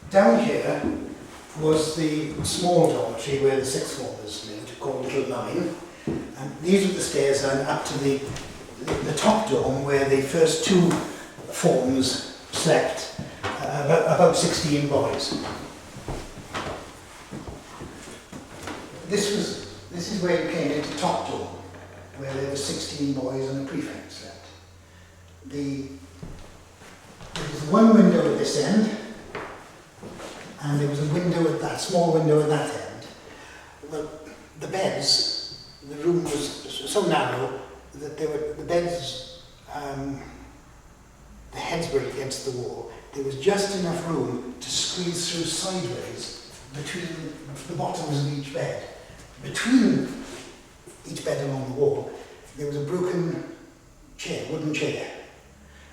Down here was the small dormitory where the sixth formers lived, called Little 9. And these were the stairs up to the top dorm where the first two forms slept, about 16 boys. This is where you came into top dorm, where there were 16 boys and a prefect slept. There was one window at this end, and there was a window at that, small window at that end. Well, the beds, the room was so narrow that the beds, the heads were against the wall. There was just enough room to squeeze through sideways between the bottoms of each bed. Between each bed along the wall, there was a broken chair, wooden chair,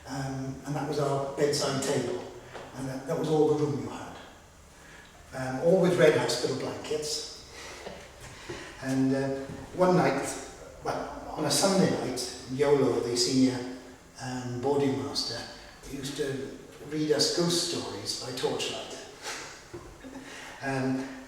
and that was our bedside table, and that was all the room you had. All with red hospital blankets. And one night, well, on a Sunday night, Yolo, the senior boarding master, used to read us ghost stories by torchlight.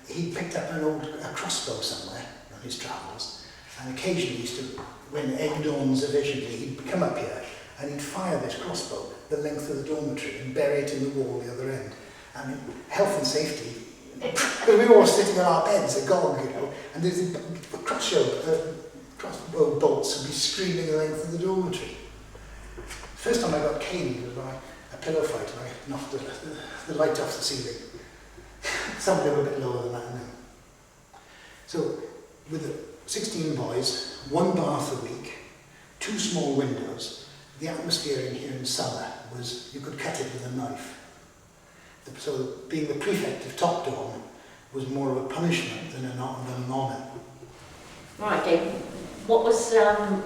He picked up a crossbow somewhere on his travels, and occasionally used to, when egg dawns eventually, he'd come up here and he'd fire this crossbow the length of the dormitory and bury it in the wall the other end. I mean, health and safety, because we were all sitting on our beds agog, you know, and there's a crossbow bolts would be screaming the length of the dormitory. First time I got caned was by a pillow fight, and I knocked the light off the ceiling. Some of them were a bit lower than that now. So, with the 16 boys, one bath a week, 2 small windows, the atmosphere in here in summer was, you could cut it with a knife. So, being the prefect of top dorm was more of a punishment than an honour. Right, Dave. What was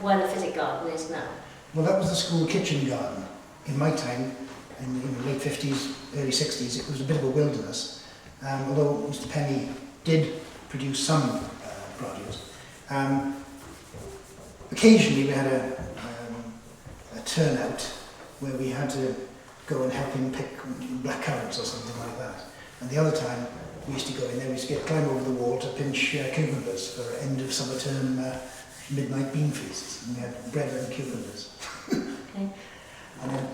where the physic garden is now? Well, that was the school kitchen garden. In my time, in the late 50s, early 60s, it was a bit of a wilderness. Although Mr. Penny did produce some produce. Occasionally we had a turnout where we had to go and help him pick black currants or something like that. And the other time we used to go in there, we used to climb over the wall to pinch cucumbers for end of summer term midnight bean feasts. And we had bread and cucumbers. Okay. And then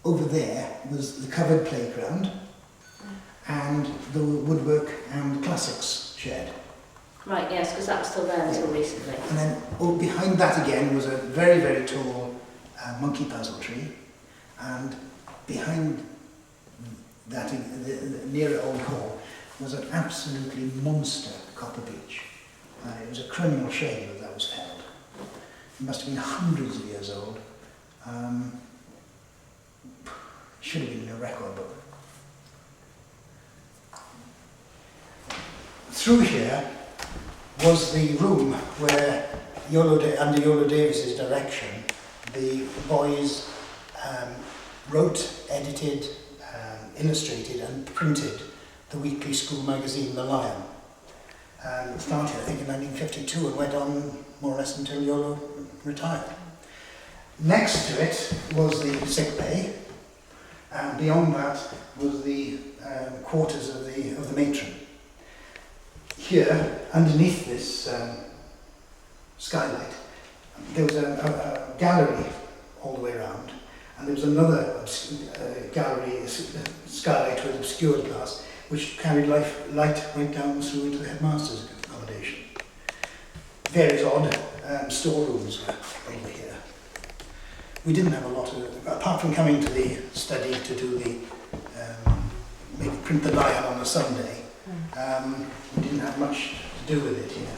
over there was the covered playground and the woodwork and classics shed. Right, yes, because that was still there until recently. And then behind that again was a very, very tall monkey puzzle tree, and behind that, near Old Hall, was an absolutely monster copper beech. It was a criminal shame that was felled. It must have been hundreds of years old. Should have been in a record book. Through here was the room where, under Yolo Davis's direction, the boys wrote, edited, illustrated and printed the weekly school magazine, The Lion. It started, I think, in 1952 and went on more or less until Yolo retired. Next to it was the sick bay, and beyond that was the quarters of the matron. Here, underneath this skylight, there was a gallery all the way around, and there was another gallery, skylight with obscured glass, which carried light right down through into the headmaster's accommodation. Various odd storerooms were over here. We didn't have a lot of, apart from coming to the study to do the, maybe print the Lion on a Sunday, we didn't have much to do with it here.